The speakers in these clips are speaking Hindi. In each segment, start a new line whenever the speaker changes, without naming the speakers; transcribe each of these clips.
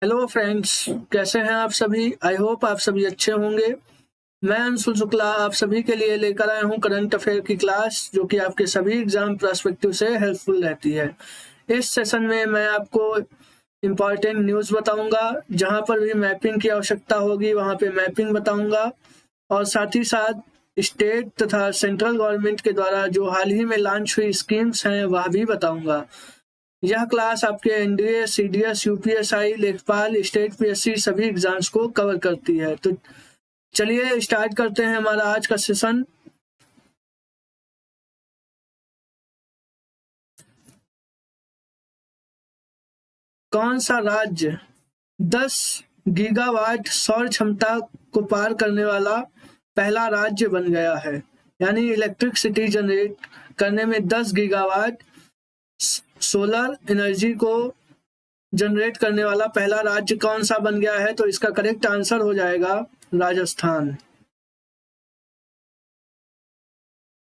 हेलो फ्रेंड्स, कैसे हैं आप सभी। आई होप आप सभी अच्छे होंगे। मैं अंशु शुक्ला आप सभी के लिए लेकर आया हूं करंट अफेयर की क्लास, जो कि आपके सभी एग्जाम पर्सपेक्टिव से हेल्पफुल रहती है। इस सेशन में मैं आपको इम्पॉर्टेंट न्यूज़ बताऊंगा। जहां पर भी मैपिंग की आवश्यकता होगी वहां पे मैपिंग बताऊंगा, और साथ ही साथ स्टेट तथा सेंट्रल गवर्नमेंट के द्वारा जो हाल ही में लॉन्च हुई स्कीम्स हैं वह भी बताऊंगा। यह क्लास आपके एनडीए, सीडीएस, यूपीएसआई, लेखपाल, स्टेट पीएससी सभी एग्जाम्स को कवर करती है। तो चलिए स्टार्ट करते हैं हमारा आज का सेशन। कौन सा राज्य 10 गीगावाट सौर क्षमता को पार करने वाला पहला राज्य बन गया है। यानी इलेक्ट्रिसिटी जनरेट करने में 10 गीगावाट सोलर एनर्जी को जनरेट करने वाला पहला राज्य कौन सा बन गया है। तो इसका करेक्ट आंसर हो जाएगा राजस्थान।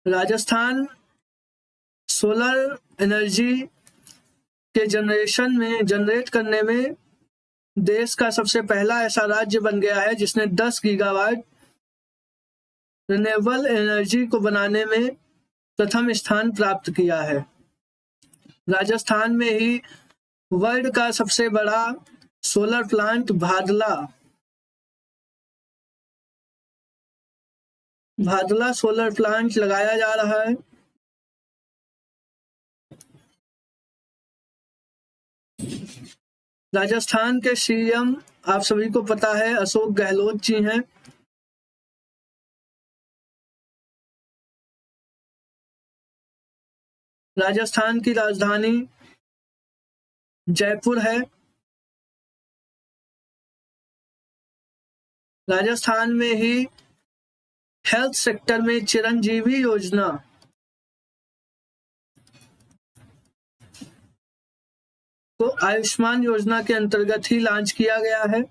राजस्थान सोलर एनर्जी के जनरेट करने में देश का सबसे पहला ऐसा राज्य बन गया है जिसने 10 गीगावाट रिन्यूएबल एनर्जी को बनाने में प्रथम स्थान प्राप्त किया है। राजस्थान में ही वर्ल्ड का सबसे बड़ा सोलर प्लांट भादला सोलर प्लांट लगाया जा रहा है। राजस्थान के सीएम आप सभी को पता है अशोक गहलोत जी हैं। राजस्थान की राजधानी जयपुर है। राजस्थान में ही हेल्थ सेक्टर में चिरंजीवी योजना को आयुष्मान योजना के अंतर्गत ही लॉन्च किया गया है।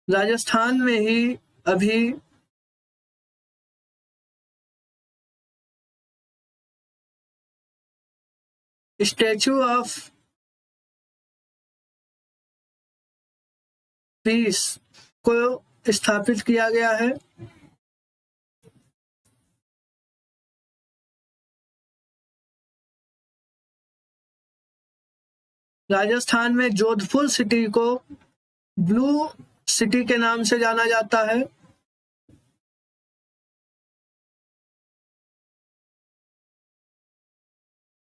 राजस्थान में ही अभी स्टैचू ऑफ पीस को स्थापित किया गया है। राजस्थान में जोधपुर सिटी को ब्लू सिटी के नाम से जाना जाता है।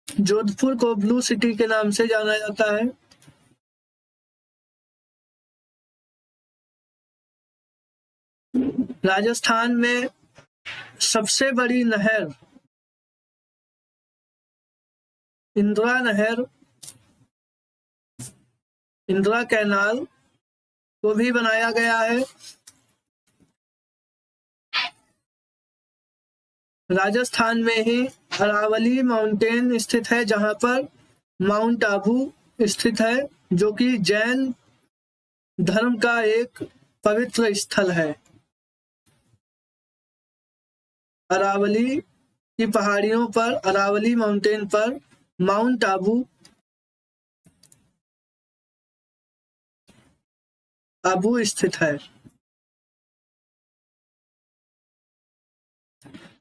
जोधपुर को ब्लू सिटी के नाम से जाना जाता है। राजस्थान में सबसे बड़ी नहर इंदिरा कैनाल को भी बनाया गया है। राजस्थान में ही अरावली माउंटेन स्थित है, जहां पर माउंट आबू स्थित है, जो कि जैन धर्म का एक पवित्र स्थल है। अरावली की पहाड़ियों पर, अरावली माउंटेन पर माउंट आबू स्थित है।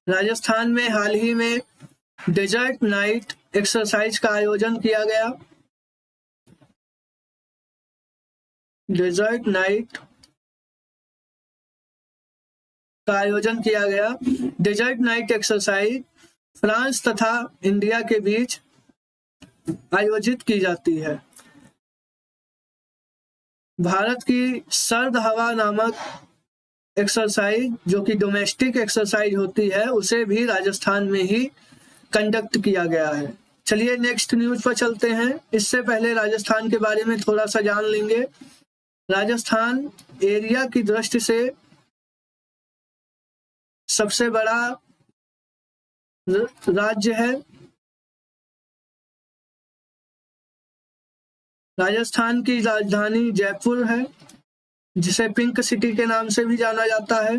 राजस्थान में हाल ही में डेजर्ट नाइट एक्सरसाइज का आयोजन किया गया। डेजर्ट नाइट का आयोजन किया गया। डेजर्ट नाइट एक्सरसाइज फ्रांस तथा इंडिया के बीच आयोजित की जाती है। भारत की सर्द हवा नामक एक्सरसाइज, जो कि डोमेस्टिक एक्सरसाइज होती है, उसे भी राजस्थान में ही कंडक्ट किया गया है। चलिए नेक्स्ट न्यूज पर चलते हैं। इससे पहले राजस्थान के बारे में थोड़ा सा जान लेंगे। राजस्थान एरिया की दृष्टि से सबसे बड़ा राज्य है। राजस्थान की राजधानी जयपुर है, जिसे पिंक सिटी के नाम से भी जाना जाता है।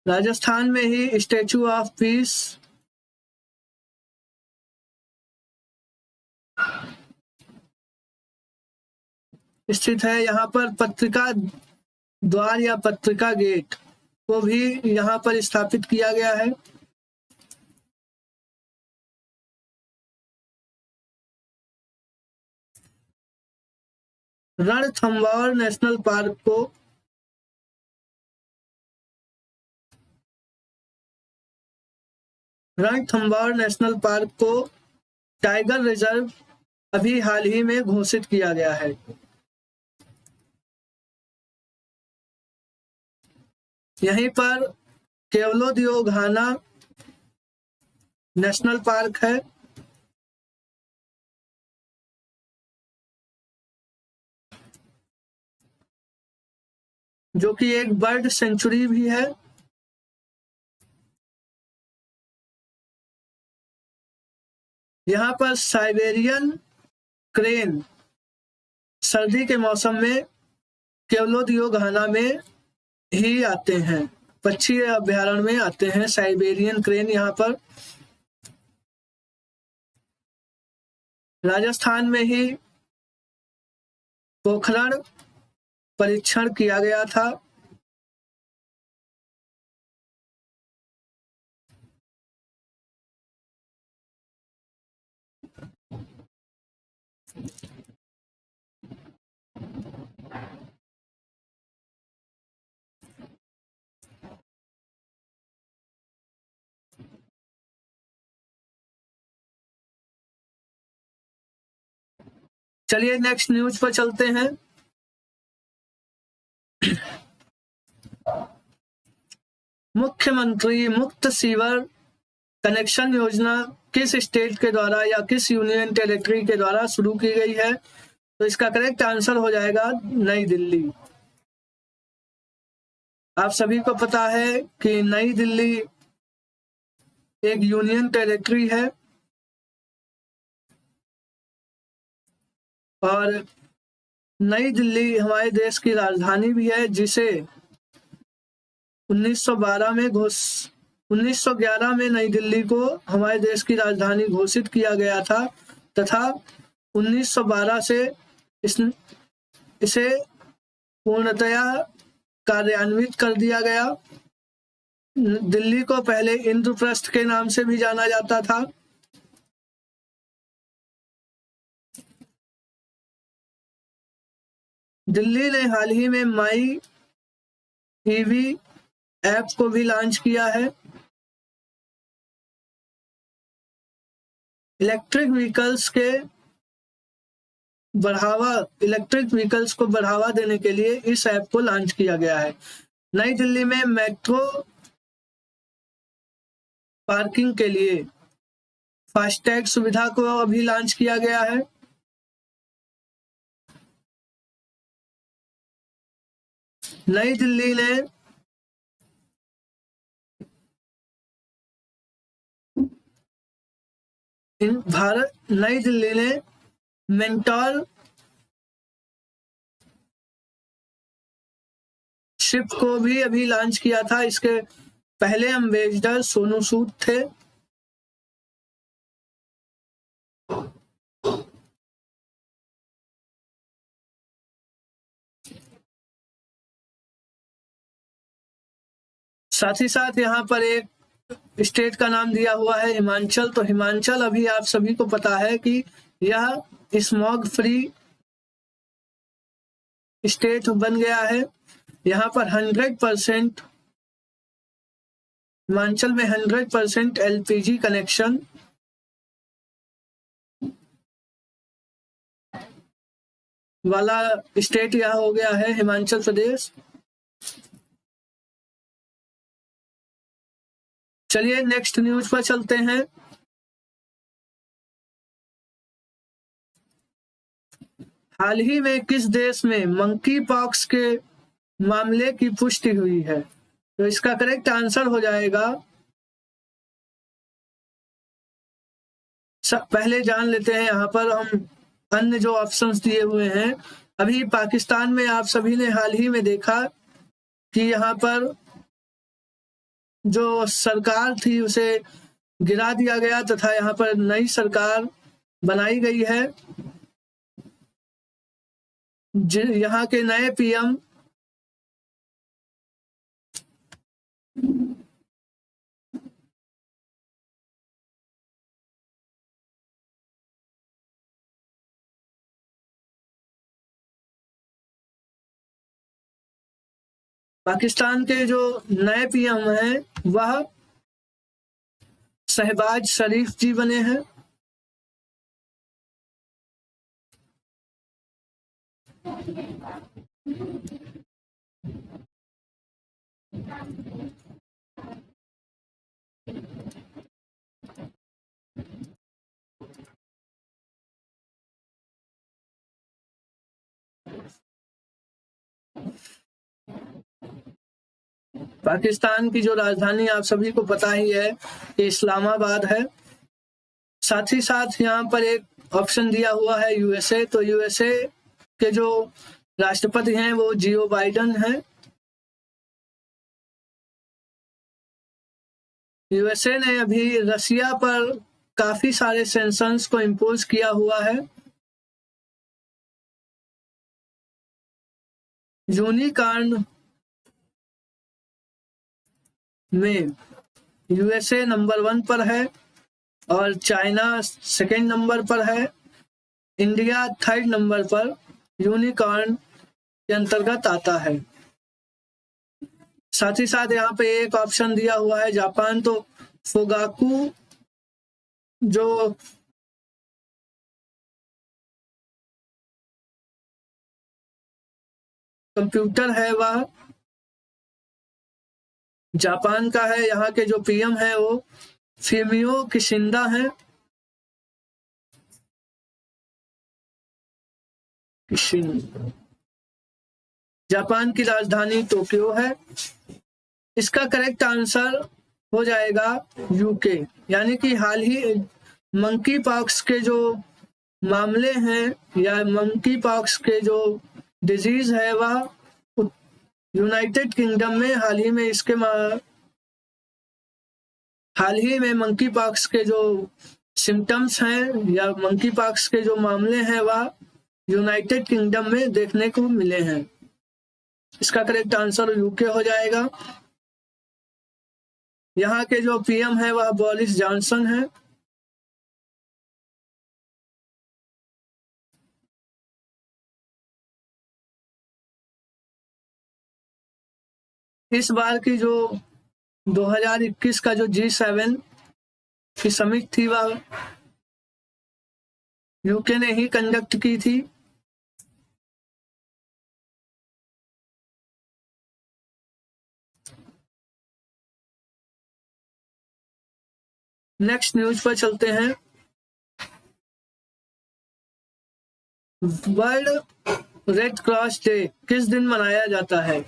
राजस्थान में ही स्टैचू ऑफ पीस स्थित है। यहाँ पर पत्रिका द्वार या पत्रिका गेट को भी यहाँ पर स्थापित किया गया है। रणथंभौर नेशनल पार्क को रणथंभौर नेशनल पार्क को टाइगर रिजर्व अभी हाल ही में घोषित किया गया है। यहीं पर केवलादेव घाना नेशनल पार्क है। जो कि एक बर्ड सेंचुरी भी है। यहाँ पर साइबेरियन क्रेन सर्दी के मौसम में केवलादेव घाना में ही आते हैं, पक्षी अभ्यारण्य में आते हैं साइबेरियन क्रेन। यहाँ पर राजस्थान में ही पोखरण परीक्षण किया गया था। चलिए नेक्स्ट न्यूज पर चलते हैं। मुख्यमंत्री मुक्त सीवर कनेक्शन योजना किस स्टेट के द्वारा या किस यूनियन टेरिटरी के द्वारा शुरू की गई है? तो इसका करेक्ट आंसर हो जाएगा नई दिल्ली। आप सभी को पता है कि नई दिल्ली एक यूनियन टेरिटरी है और नई दिल्ली हमारे देश की राजधानी भी है, जिसे 1911 में नई दिल्ली को हमारे देश की राजधानी घोषित किया गया था तथा 1912 से इसे पूर्णतया कार्यान्वित कर दिया गया। दिल्ली को पहले इंद्रप्रस्थ के नाम से भी जाना जाता था। दिल्ली ने हाल ही में माई ईवी ऐप को भी लॉन्च किया है। इलेक्ट्रिक व्हीकल्स को बढ़ावा देने के लिए इस ऐप को लॉन्च किया गया है। नई दिल्ली में मेट्रो पार्किंग के लिए फास्टैग सुविधा को अभी लॉन्च किया गया है। नई दिल्ली ने मेंटोर शिप को भी अभी लॉन्च किया था। इसके पहले एम्बेसडर सोनू सूद थे। साथ ही साथ यहाँ पर एक स्टेट का नाम दिया हुआ है हिमाचल। तो हिमाचल अभी आप सभी को पता है कि यह स्मॉग फ्री स्टेट बन गया है। यहाँ पर 100% हिमाचल में 100% एलपीजी कनेक्शन वाला स्टेट यह हो गया है हिमाचल प्रदेश। चलिए नेक्स्ट न्यूज पर चलते हैं। हाल ही में किस देश में मंकी पॉक्स के मामले की पुष्टि हुई है? तो इसका करेक्ट आंसर हो जाएगा, पहले जान लेते हैं यहाँ पर हम अन्य जो ऑप्शंस दिए हुए हैं। अभी पाकिस्तान में आप सभी ने हाल ही में देखा कि यहाँ पर जो सरकार थी उसे गिरा दिया गया तथा यहाँ पर नई सरकार बनाई गई है। यहाँ के नए पीएम पाकिस्तान के जो नए पीएम हैं वह शहबाज शरीफ जी बने हैं। पाकिस्तान की जो राजधानी आप सभी को पता ही है कि इस्लामाबाद है। साथ ही साथ यहाँ पर एक ऑप्शन दिया हुआ है यूएसए। तो यूएसए के जो राष्ट्रपति हैं वो जियो बाइडन हैं। यूएसए ने अभी रसिया पर काफी सारे सैंक्शंस को इम्पोज किया हुआ है। यूनिकॉर्न में यूएसए नंबर 1 पर है और चाइना सेकेंड नंबर पर है। इंडिया थर्ड नंबर पर यूनिकॉर्न के अंतर्गत आता है। साथ ही साथ यहाँ पे एक ऑप्शन दिया हुआ है जापान। तो फुगाकू जो कंप्यूटर है वह जापान का है। यहाँ के जो पीएम है वो फूमियो किशिदा है। जापान की राजधानी टोक्यो है। इसका करेक्ट आंसर हो जाएगा यूके। यानी कि हाल ही मंकी पॉक्स के जो मामले हैं या मंकी पॉक्स के जो डिजीज है वह यूनाइटेड किंगडम में हाल ही में मंकी पॉक्स के जो सिम्टम्स हैं या मंकी पॉक्स के जो मामले हैं वह यूनाइटेड किंगडम में देखने को मिले हैं। इसका करेक्ट आंसर यूके हो जाएगा। यहाँ के जो पीएम है वह बोरिस जॉनसन है। इस बार की जो 2021 का जो G7 की समिट थी वह यूके ने ही कंडक्ट की थी। नेक्स्ट न्यूज पर चलते हैं। वर्ल्ड रेड क्रॉस डे किस दिन मनाया जाता है?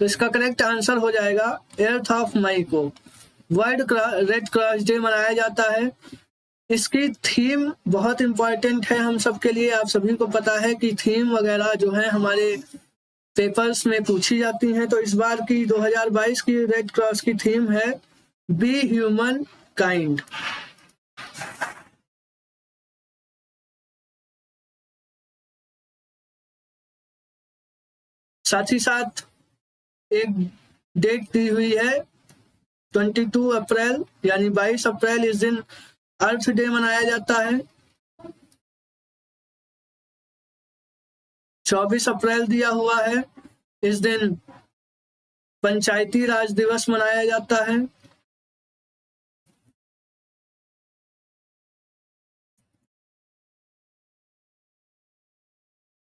तो इसका करेक्ट आंसर हो जाएगा 8 ऑफ मई को वर्ल्ड रेड क्रॉस डे मनाया जाता है। इसकी थीम बहुत इंपॉर्टेंट है हम सबके लिए। आप सभी को पता है कि थीम वगैरह जो है हमारे पेपर्स में पूछी जाती हैं। तो इस बार की 2022 की रेड क्रॉस की थीम है बी ह्यूमन काइंड। साथ ही साथ एक डेट दी हुई है 22 अप्रैल यानी 22 अप्रैल। इस दिन अर्थ डे मनाया जाता है। 24 अप्रैल दिया हुआ है। इस दिन पंचायती राज दिवस मनाया जाता है।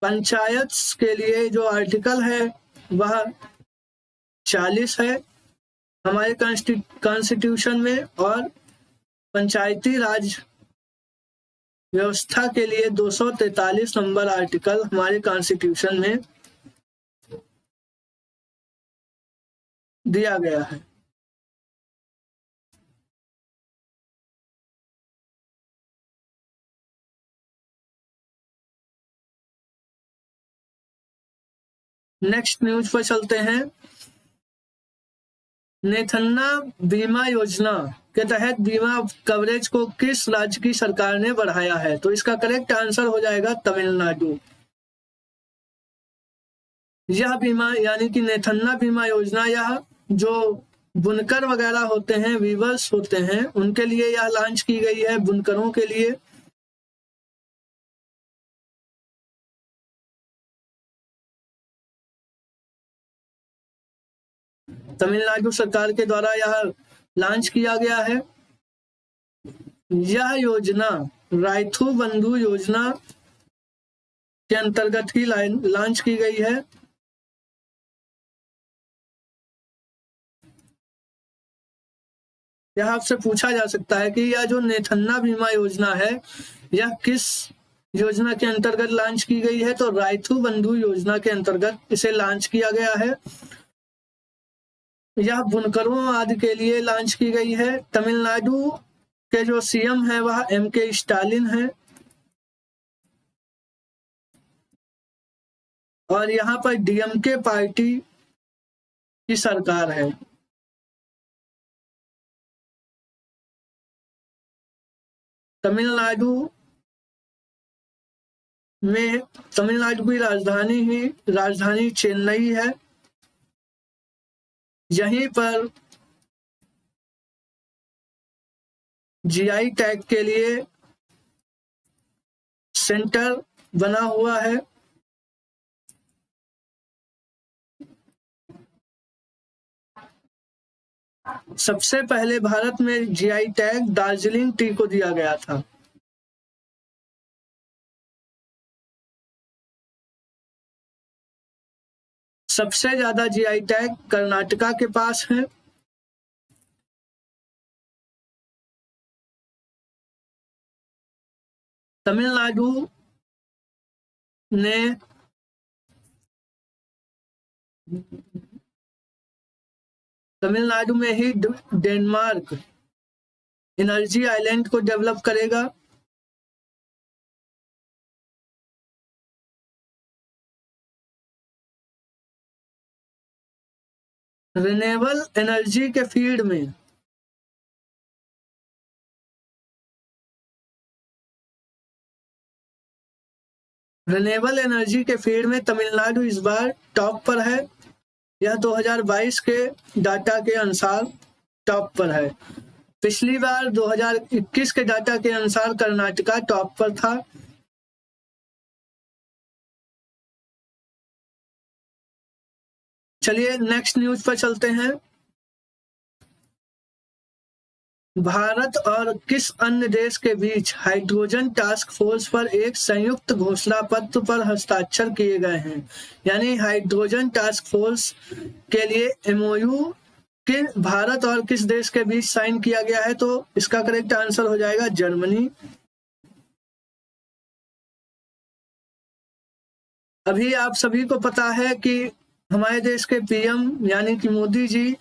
पंचायत के लिए जो आर्टिकल है वह 40 है हमारे कॉन्स्टिट्यूशन में और पंचायती राज व्यवस्था के लिए 243 नंबर आर्टिकल हमारे कॉन्स्टिट्यूशन में दिया गया है। नेक्स्ट न्यूज पर चलते हैं। नेथन्ना बीमा योजना के तहत बीमा कवरेज को किस राज्य की सरकार ने बढ़ाया है? तो इसका करेक्ट आंसर हो जाएगा तमिलनाडु। यह बीमा यानी कि नेथन्ना बीमा योजना, यह जो बुनकर वगैरह होते हैं, वीवर्स होते हैं, उनके लिए यह लॉन्च की गई है, बुनकरों के लिए। तमिलनाडु सरकार के द्वारा यह लॉन्च किया गया है। यह योजना राइथु बंधु योजना के अंतर्गत ही लॉन्च की गई है। यह आपसे पूछा जा सकता है कि यह जो नेथन्ना बीमा योजना है, यह किस योजना के अंतर्गत लॉन्च की गई है? तो राइथु बंधु योजना के अंतर्गत इसे लॉन्च किया गया है। यह बुनकरों आदि के लिए लॉन्च की गई है। तमिलनाडु के जो सीएम है वह एम.के. स्टालिन है और यहाँ पर डीएमके पार्टी की सरकार है। तमिलनाडु की राजधानी चेन्नई है। यहीं पर जीआई टैग के लिए सेंटर बना हुआ है। सबसे पहले भारत में जीआई टैग दार्जिलिंग टी को दिया गया था। सबसे ज्यादा जीआई टैग कर्नाटका के पास है। तमिलनाडु में ही डेनमार्क एनर्जी आइलैंड को डेवलप करेगा। रिन्यूएबल एनर्जी के फील्ड में तमिलनाडु इस बार टॉप पर है। यह 2022 के डाटा के अनुसार टॉप पर है। पिछली बार 2021 के डाटा के अनुसार कर्नाटका टॉप पर था। चलिए नेक्स्ट न्यूज पर चलते हैं। भारत और किस अन्य देश के बीच हाइड्रोजन टास्क फोर्स पर एक संयुक्त घोषणा पत्र पर हस्ताक्षर किए गए हैं? यानी हाइड्रोजन टास्क फोर्स के लिए एमओयू के भारत और किस देश के बीच साइन किया गया है? तो इसका करेक्ट आंसर हो जाएगा जर्मनी। अभी आप सभी को पता है कि हमारे देश के पीएम यानी कि मोदी जी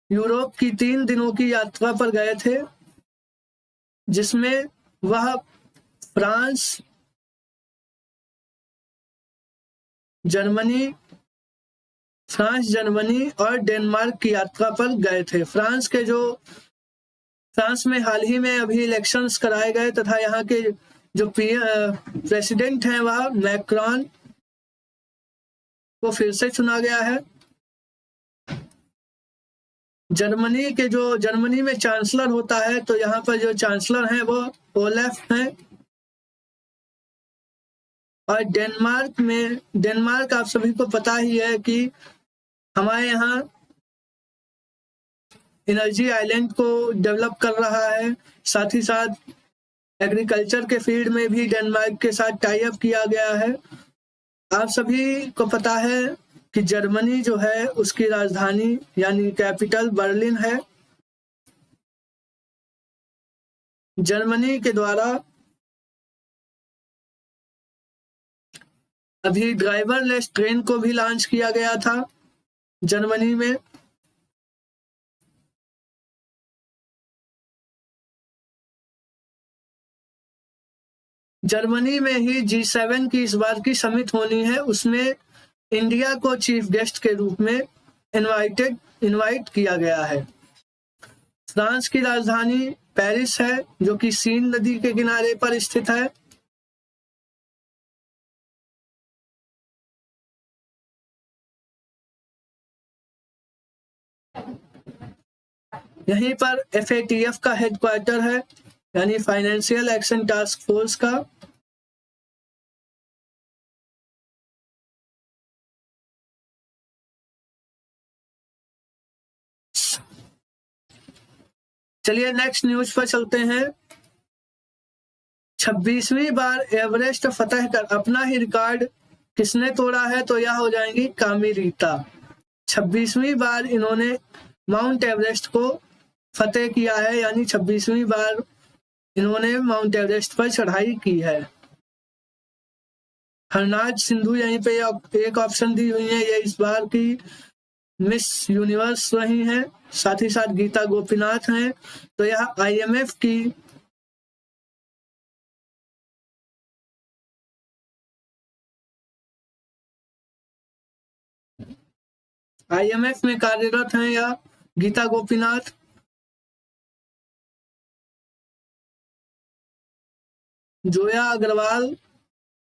यूरोप की 3 दिनों की यात्रा पर गए थे, जिसमें वह फ्रांस, जर्मनी और डेनमार्क की यात्रा पर गए थे। फ्रांस में हाल ही में अभी इलेक्शंस कराए गए तथा यहाँ के जो प्रेसिडेंट हैं वह मैक्रोन को फिर से चुना गया है। जर्मनी में चांसलर होता है, तो यहाँ पर जो चांसलर हैं वो ओलेफ हैं। और डेनमार्क आप सभी को पता ही है कि हमारे यहाँ एनर्जी आइलैंड को डेवलप कर रहा है। साथ ही साथ एग्रीकल्चर के फील्ड में भी डेनमार्क के साथ टाई अप किया गया है। आप सभी को पता है कि जर्मनी जो है उसकी राजधानी यानी कैपिटल बर्लिन है। जर्मनी के द्वारा अभी ड्राइवरलेस ट्रेन को भी लॉन्च किया गया था जर्मनी में। जर्मनी में ही G7 की इस बार की समिट होनी है। उसमें इंडिया को चीफ गेस्ट के रूप में इनवाइट किया गया है। फ्रांस की राजधानी पेरिस है, जो कि सीन नदी के किनारे पर स्थित है। यहीं पर FATF का हेडक्वार्टर है, यानी फाइनेंशियल एक्शन टास्क फोर्स का। चलिए नेक्स्ट न्यूज पर चलते हैं। 26वीं बार एवरेस्ट फतह कर अपना ही रिकॉर्ड किसने तोड़ा है? तो यह हो जाएंगी कामी रीता। 26वीं बार इन्होंने माउंट एवरेस्ट को फतेह किया है, यानी 26वीं बार इन्होंने माउंट एवरेस्ट पर चढ़ाई की है। हरनाज सिंधु यहीं पे एक ऑप्शन दी हुई है, ये इस बार की मिस यूनिवर्स रही हैं। साथ ही साथ गीता गोपीनाथ हैं। तो यह IMF में कार्यरत हैं या गीता गोपीनाथ। जोया अग्रवाल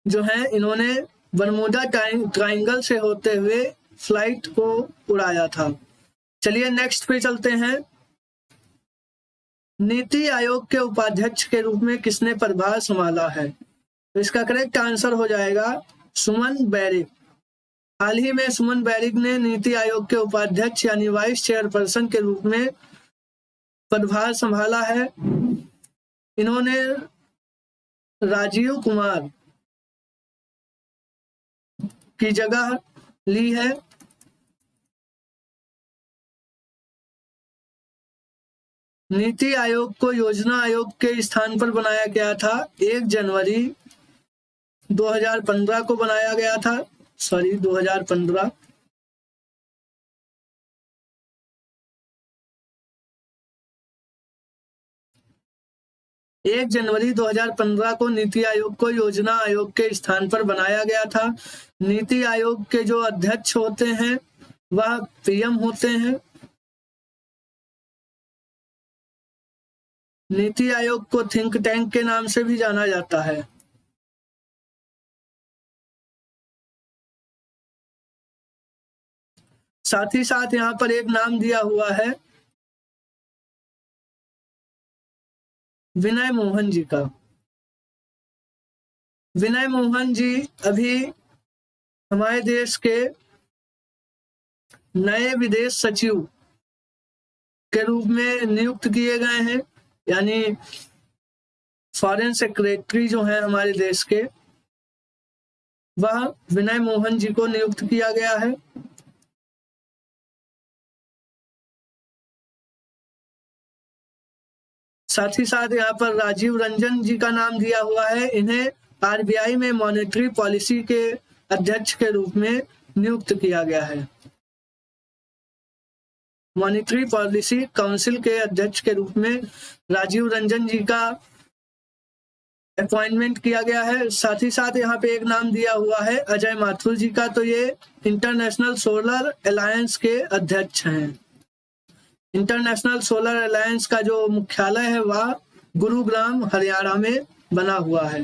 जो हैं, इन्होंने बरमूडा ट्रायंगल से होते हुए फ्लाइट को उड़ाया था। चलिए नेक्स्ट पे चलते हैं। नीति आयोग के उपाध्यक्ष के रूप में किसने पदभार संभाला है? तो इसका करेक्ट आंसर हो जाएगा सुमन बैरिक। हाल ही में सुमन बैरिक ने नीति आयोग के उपाध्यक्ष यानी वाइस चेयरपर्सन के रूप में पदभार संभाला है। इन्होंने राजीव कुमार की जगह ली है। नीति आयोग को योजना आयोग के स्थान पर बनाया गया था। 1 जनवरी 2015 को बनाया गया था। 2015। एक जनवरी 2015 को नीति आयोग को योजना आयोग के स्थान पर बनाया गया था। नीति आयोग के जो अध्यक्ष होते हैं वह PM होते हैं। नीति आयोग को थिंक टैंक के नाम से भी जाना जाता है। साथ ही साथ यहाँ पर एक नाम दिया हुआ है विनय मोहन जी का। विनय मोहन जी अभी हमारे देश के नए विदेश सचिव के रूप में नियुक्त किए गए हैं, यानी फॉरेन सेक्रेटरी जो है हमारे देश के, वह विनय मोहन जी को नियुक्त किया गया है। साथ ही साथ यहाँ पर राजीव रंजन जी का नाम दिया हुआ है। इन्हें RBI में मॉनेटरी पॉलिसी के अध्यक्ष के रूप में नियुक्त किया गया है। मॉनेटरी पॉलिसी काउंसिल के अध्यक्ष के रूप में राजीव रंजन जी का अपॉइंटमेंट किया गया है। साथ ही साथ यहाँ पे एक नाम दिया हुआ है अजय माथुर जी का। तो ये इंटरनेशनल सोलर अलायंस के अध्यक्ष हैं। इंटरनेशनल सोलर अलायंस का जो मुख्यालय है वह गुरुग्राम हरियाणा में बना हुआ है।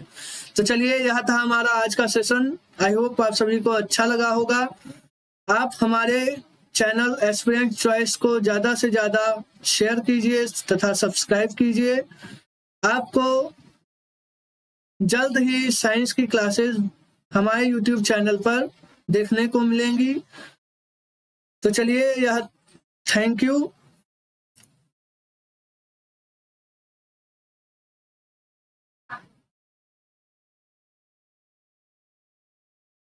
तो चलिए, यह था हमारा आज का सेशन। आई होप आप सभी को अच्छा लगा होगा। आप हमारे चैनल एस्पिरेंट चॉइस को ज्यादा से ज्यादा शेयर कीजिए तथा सब्सक्राइब कीजिए। आपको जल्द ही साइंस की क्लासेस हमारे YouTube चैनल पर देखने को मिलेंगी। तो चलिए, यह थैंक यू।